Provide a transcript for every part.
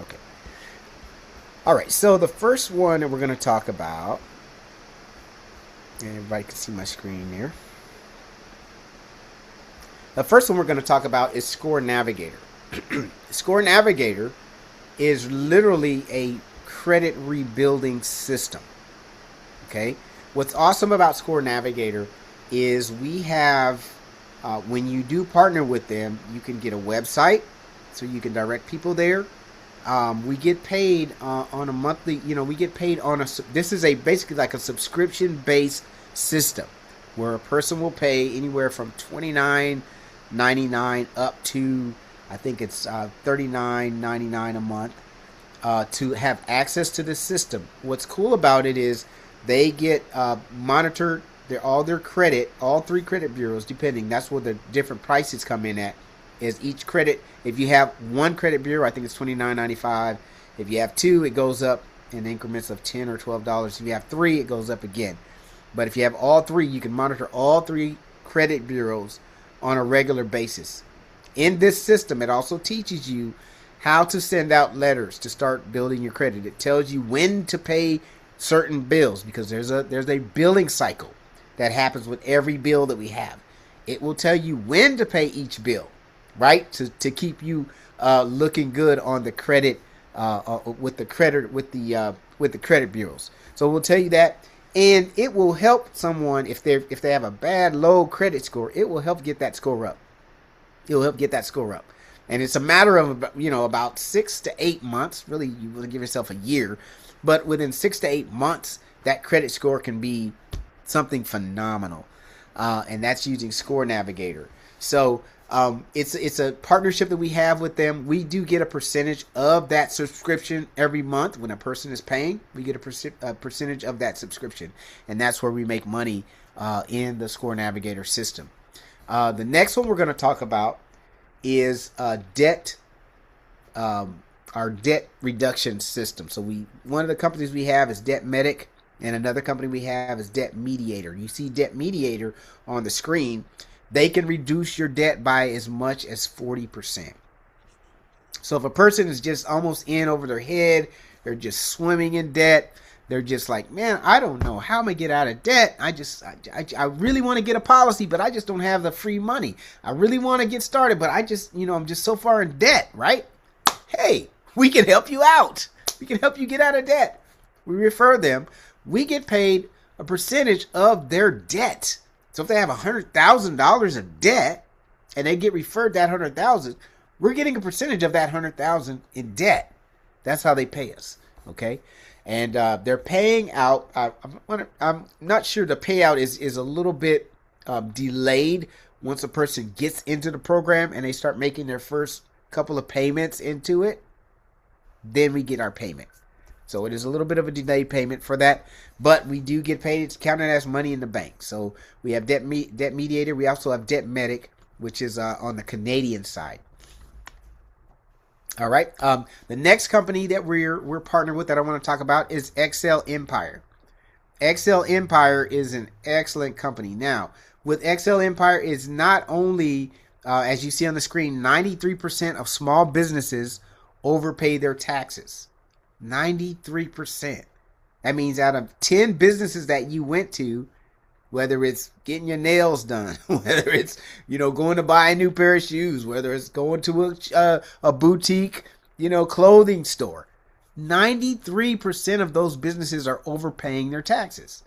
Okay. All right. So the first one that we're going to talk about, and everybody can see my screen here. The first one we're going to talk about is Score Navigator. Score Navigator is literally a credit rebuilding system. Okay. What's awesome about Score Navigator is we have, when you do partner with them, you can get a website, so you can direct people there. We get paid on a monthly, we get paid on this is basically like a subscription based system where a person will pay anywhere from $29.99 up to, I think it's $39.99 a month to have access to this system. What's cool about it is they get monitored all their credit, all three credit bureaus, depending. That's where the different prices come in at. Is each credit, if you have one credit bureau, I think it's $29.95. If you have two, it goes up in increments of $10 or $12. If you have three, it goes up again. But if you have all three, you can monitor all three credit bureaus on a regular basis. In this system, it also teaches you how to send out letters to start building your credit. It tells you when to pay certain bills, because there's a billing cycle that happens with every bill that we have. It will tell you when to pay each bill, right? To keep you looking good on the credit with the credit bureaus. So we'll tell you that, and it will help someone if they have a bad low credit score. It will help get that score up. It will help get that score up, and it's a matter of about 6 to 8 months. Really, you want to give yourself a year, but within 6 to 8 months, that credit score can be something phenomenal, and that's using Score Navigator. So it's a partnership that we have with them. We do get a percentage of that subscription every month. When a person is paying, we get a percentage of that subscription, and that's where we make money in the Score Navigator system. The next one we're going to talk about is debt, our debt reduction system. So one of the companies we have is Debt Medic, and another company we have is Debt Mediator. You see Debt Mediator on the screen. They can reduce your debt by as much as 40%. So if a person is just almost in over their head, they're just swimming in debt, they're just like, man, I don't know how I'm going to get out of debt. I really want to get a policy, but I just don't have the free money. I really want to get started, but I'm just so far in debt, right? Hey, we can help you out. We can help you get out of debt. We refer them. We get paid a percentage of their debt. So if they have $100,000 of debt and they get referred that $100,000, we're getting a percentage of that $100,000 in debt. That's how they pay us. Okay. And they're paying out. I'm not sure the payout is a little bit delayed once a person gets into the program and they start making their first couple of payments into it. Then we get our payment. So it is a little bit of a delayed payment for that, but we do get paid. It's counted as money in the bank. So we have Debt Mediator. We also have Debt Medic, which is on the Canadian side. All right. The next company that we're partnered with that I want to talk about is Excel Empire. Excel Empire is an excellent company. Now, with Excel Empire, is not only, as you see on the screen, 93% of small businesses overpay their taxes. 93%. That means out of 10 businesses that you went to, whether it's getting your nails done, whether it's, going to buy a new pair of shoes, whether it's going to a boutique, clothing store, 93% of those businesses are overpaying their taxes.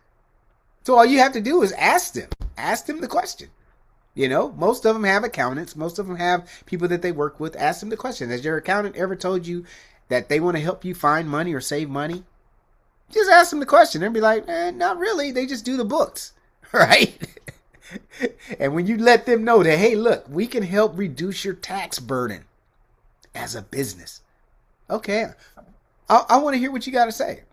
So all you have to do is ask them the question. Most of them have accountants. Most of them have people that they work with. Ask them the question. Has your accountant ever told you that they want to help you find money or save money? Just ask them the question. They'll be like, not really. They just do the books, right? And when you let them know that, hey, look, we can help reduce your tax burden as a business. Okay, I want to hear what you got to say.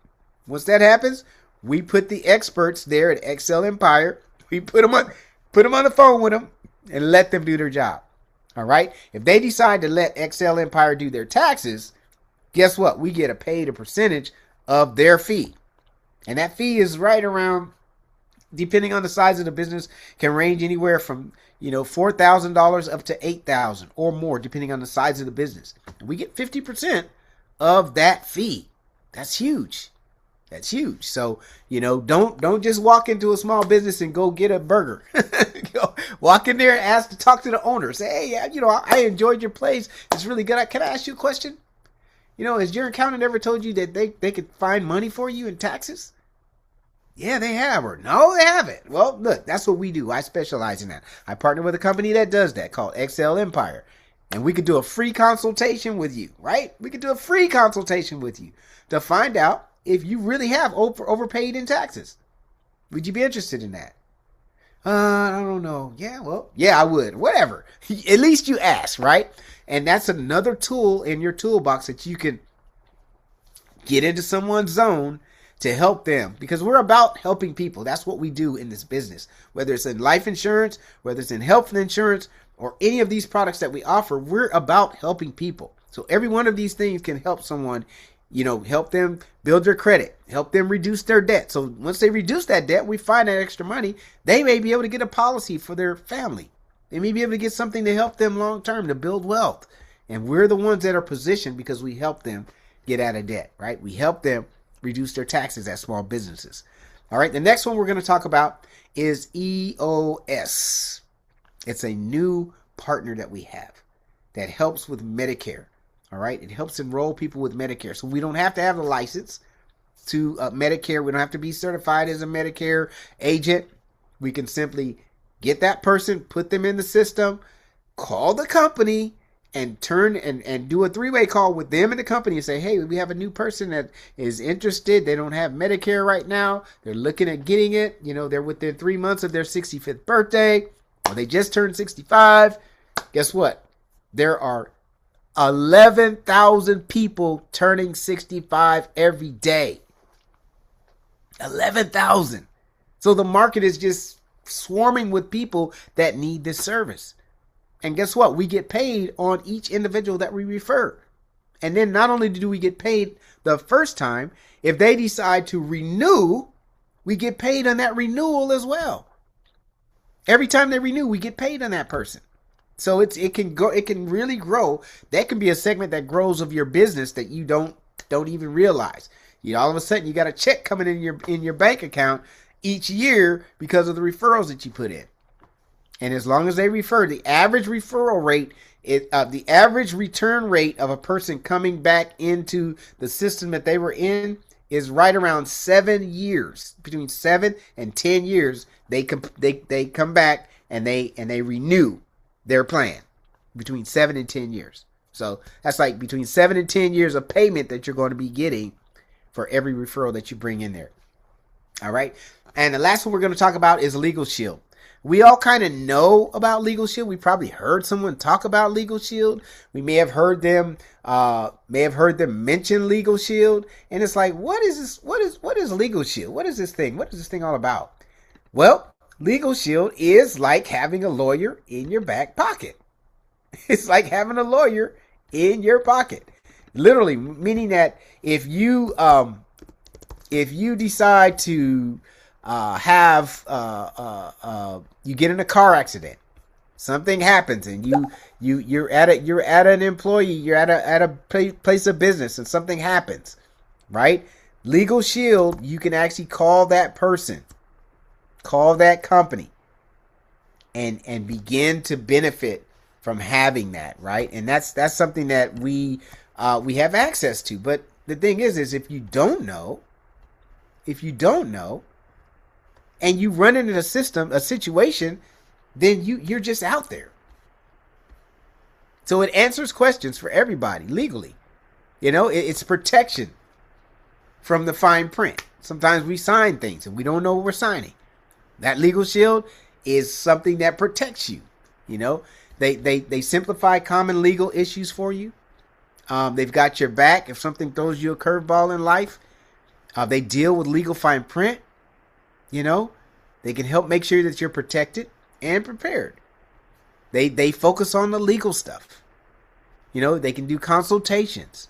Once that happens, we put the experts there at Excel Empire. We put them on the phone with them and let them do their job. All right. If they decide to let Excel Empire do their taxes, guess what? We get paid a percentage of their fee. And that fee is right around, depending on the size of the business, can range anywhere from, $4,000 up to $8,000 or more, depending on the size of the business. And we get 50% of that fee. That's huge. That's huge. So, don't just walk into a small business and go get a burger. Walk in there and ask to talk to the owner. Say, hey, yeah, I enjoyed your place. It's really good. Can I ask you a question? Has your accountant ever told you that they could find money for you in taxes? Yeah, they have. Or no, they haven't. Well, look, that's what we do. I specialize in that. I partner with a company that does that called XL Empire. And we could do a free consultation with you, right? We could do a free consultation with you to find out if you really have overpaid in taxes. Would you be interested in that? I don't know. Yeah, well, yeah, I would. Whatever. At least you ask, right? And that's another tool in your toolbox that you can get into someone's zone to help them, because we're about helping people. That's what we do in this business, whether it's in life insurance, whether it's in health insurance, or any of these products that we offer. We're about helping people. So every one of these things can help someone, help them build their credit, help them reduce their debt. So once they reduce that debt, we find that extra money, they may be able to get a policy for their family. They may be able to get something to help them long term to build wealth. And we're the ones that are positioned because we help them get out of debt, right? We help them reduce their taxes as small businesses. All right, the next one we're going to talk about is EOS. It's a new partner that we have that helps with Medicare. All right, it helps enroll people with Medicare. So we don't have to have a license to Medicare. We don't have to be certified as a Medicare agent. We can simply get that person, put them in the system, call the company, and turn and do a three-way call with them and the company and say, hey, we have a new person that is interested. They don't have Medicare right now. They're looking at getting it. They're within 3 months of their 65th birthday, or they just turned 65. Guess what? There are 11,000 people turning 65 every day. 11,000. So the market is just swarming with people that need this service. And guess what? We get paid on each individual that we refer. And then not only do we get paid the first time, if they decide to renew, we get paid on that renewal as well. Every time they renew, we get paid on that person. So it can really grow. That can be a segment that grows of your business that you don't even realize. All of a sudden you got a check coming in your bank account each year because of the referrals that you put in. And as long as they refer, the average referral rate, the average return rate of a person coming back into the system that they were in is right around 7 years. Between 7 and 10 years, they come back and they renew their plan. Between 7 and 10 years. So that's like between 7 and 10 years of payment that you're going to be getting for every referral that you bring in there. All right. And the last one we're going to talk about is Legal Shield. We all kind of know about Legal Shield. We probably heard someone talk about Legal Shield. We may have heard them mention Legal Shield. And it's like, what is this? What is Legal Shield? What is this thing? What is this thing all about? Well, Legal Shield is like having a lawyer in your back pocket. It's like having a lawyer in your pocket. Literally, meaning that if you decide to you get in a car accident, something happens, and you're at an employee, you're at a place of business, and something happens, right? Legal Shield, you can actually call that person, call that company, and begin to benefit from having that, right? And that's something that we have access to. But the thing is if you don't know, and you run into a situation, then you're just out there. So it answers questions for everybody legally. It's protection from the fine print. Sometimes we sign things and we don't know what we're signing. That Legal Shield is something that protects you. They simplify common legal issues for you. They've got your back if something throws you a curveball in life. They deal with legal fine print. They can help make sure that you're protected and prepared. They focus on the legal stuff. They can do consultations.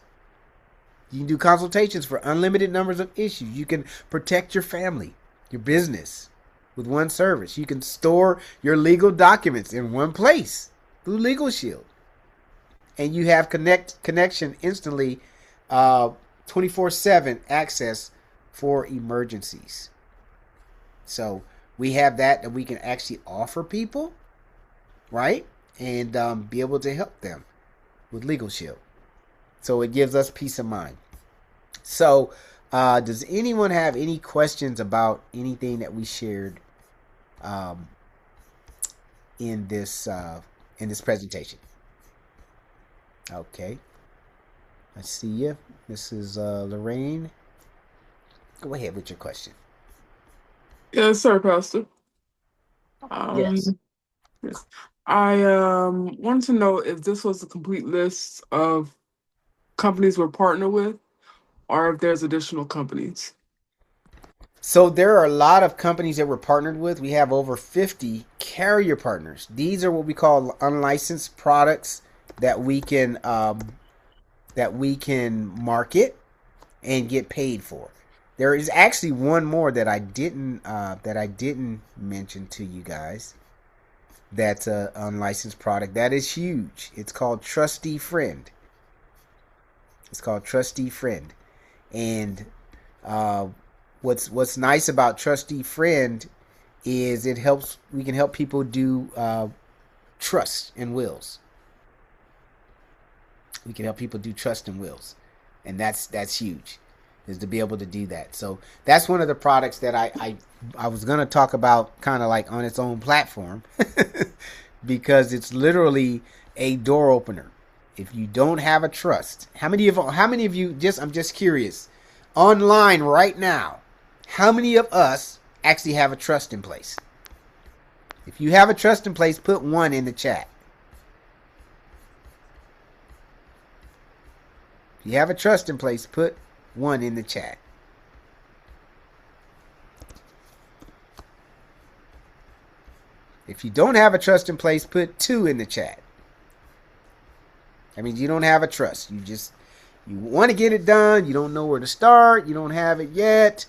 You can do consultations for unlimited numbers of issues. You can protect your family, your business with one service. You can store your legal documents in one place through Legal Shield. And you have connection instantly uh, 24/7 access for emergencies. So we have that we can actually offer people, right? And be able to help them with Legal Shield. So it gives us peace of mind. So, does anyone have any questions about anything that we shared um, in this presentation? Okay, I see you. This is Lorraine. Go ahead with your question. Yes, sir, Pastor. Yes. Um, yes. I wanted to know if this was a complete list of companies we're partnered with, or if there's additional companies. So there are a lot of companies that we're partnered with. We have over 50 carrier partners. These are what we call unlicensed products that we can market and get paid for. There is actually one more that I didn't mention to you guys. That's a unlicensed product that is huge. It's called Trustee Friend. It's called Trustee Friend, and uh, what's nice about Trustee Friend is it helps. We can help people do trust and wills. We can help people do trust and wills, and that's huge, is to be able to do that. So that's one of the products that I was gonna talk about, kind of like on its own platform, because it's literally a door opener. If you don't have a trust, how many of you, just I'm just curious, online right now, how many of us actually have a trust in place? If you have a trust in place, put one in the chat. If you have a trust in place, put one in the chat. If you don't have a trust in place, put two in the chat. That means you don't have a trust. You want to get it done. You don't know where to start. You don't have it yet.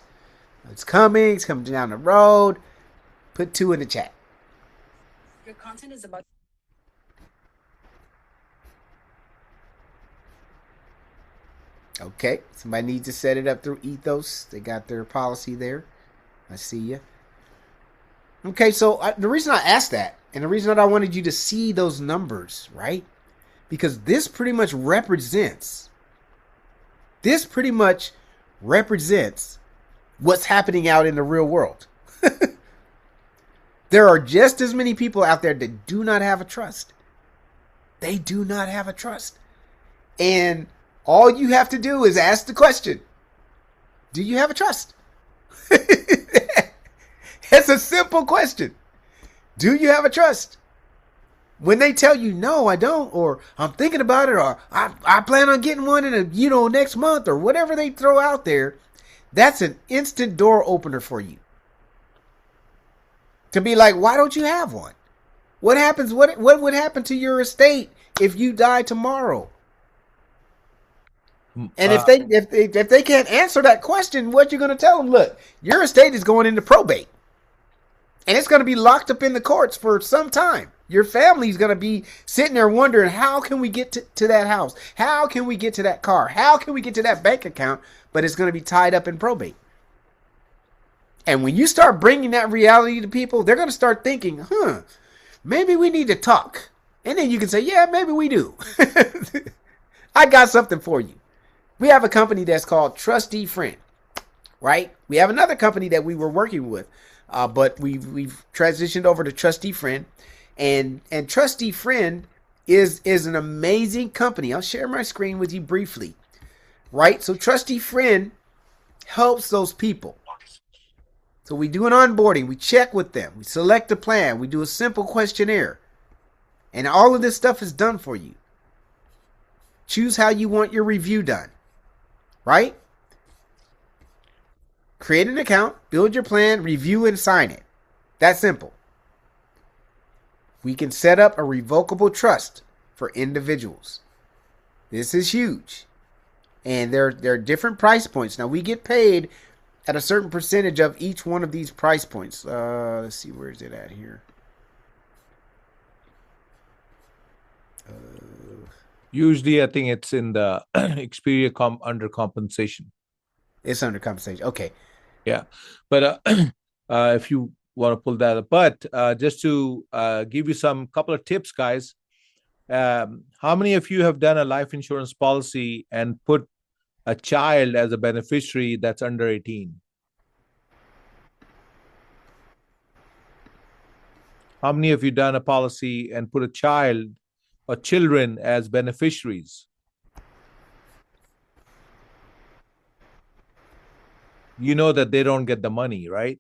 It's coming. It's coming down the road. Put two in the chat. Your content is about. Okay. Somebody needs to set it up through Ethos. They got their policy there. I see you. Okay. So the reason I asked that, and the reason that I wanted you to see those numbers, right? Because this pretty much represents what's happening out in the real world. There are just as many people out there that do not have a trust. They do not have a trust. And all you have to do is ask the question, do you have a trust? It's a simple question. Do you have a trust? When they tell you, no, I don't, or I'm thinking about it, or I plan on getting one in next month, or whatever they throw out there, that's an instant door opener for you. To be like, why don't you have one? What happens? What would happen to your estate if you die tomorrow? And if they can't answer that question, what you're going to tell them? Look, your estate is going into probate, and it's going to be locked up in the courts for some time. Your family's going to be sitting there wondering, how can we get to that house? How can we get to that car? How can we get to that bank account? But it's going to be tied up in probate. And when you start bringing that reality to people, they're going to start thinking, maybe we need to talk. And then you can say, yeah, maybe we do. I got something for you. We have a company that's called Trustee Friend, right? We have another company that we were working with, but we've transitioned over to Trustee Friend. And Trustee Friend is an amazing company. I'll share my screen with you briefly, right? So Trustee Friend helps those people. So we do an onboarding. We check with them. We select a plan. We do a simple questionnaire. And all of this stuff is done for you. Choose how you want your review done, right? Create an account, build your plan, review, and sign it. That's simple. We can set up a revocable trust for individuals. This is huge. And there are different price points. Now, we get paid at a certain percentage of each one of these price points. Let's see, where is it at here? Usually, I think it's in the Xperia under compensation. It's under compensation. Okay. Yeah, but if you want to pull that up, but just to give you some couple of tips, guys. How many of you have done a life insurance policy and put a child as a beneficiary that's under 18? How many of you done a policy and put a child or children as beneficiaries? You know that they don't get the money, right?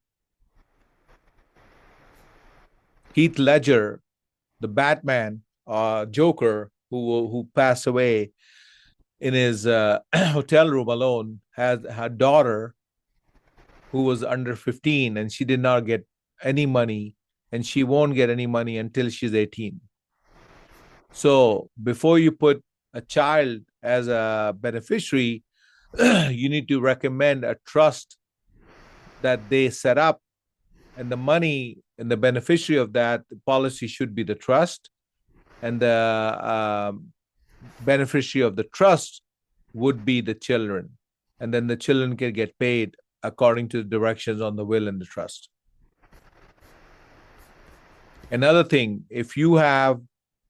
Heath Ledger, the Batman, Joker, who passed away in his hotel room alone, has a daughter who was under 15, and she did not get any money, and she won't get any money until she's 18. So before you put a child as a beneficiary, you need to recommend a trust that they set up, and the money and the beneficiary of that policy should be the trust, and the beneficiary of the trust would be the children, and then the children can get paid according to the directions on the will and the trust. Another thing, if you have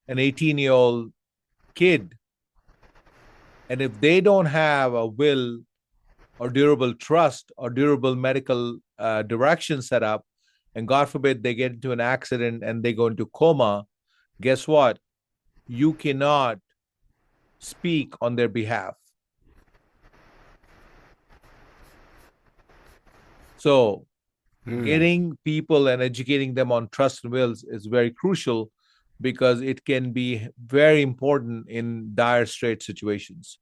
an 18-year-old kid, and if they don't have a will or durable trust or durable medical direction set up, and God forbid they get into an accident and they go into coma, guess what? You cannot speak on their behalf. So getting people and educating them on trust and wills is very crucial, because it can be very important in dire straight situations.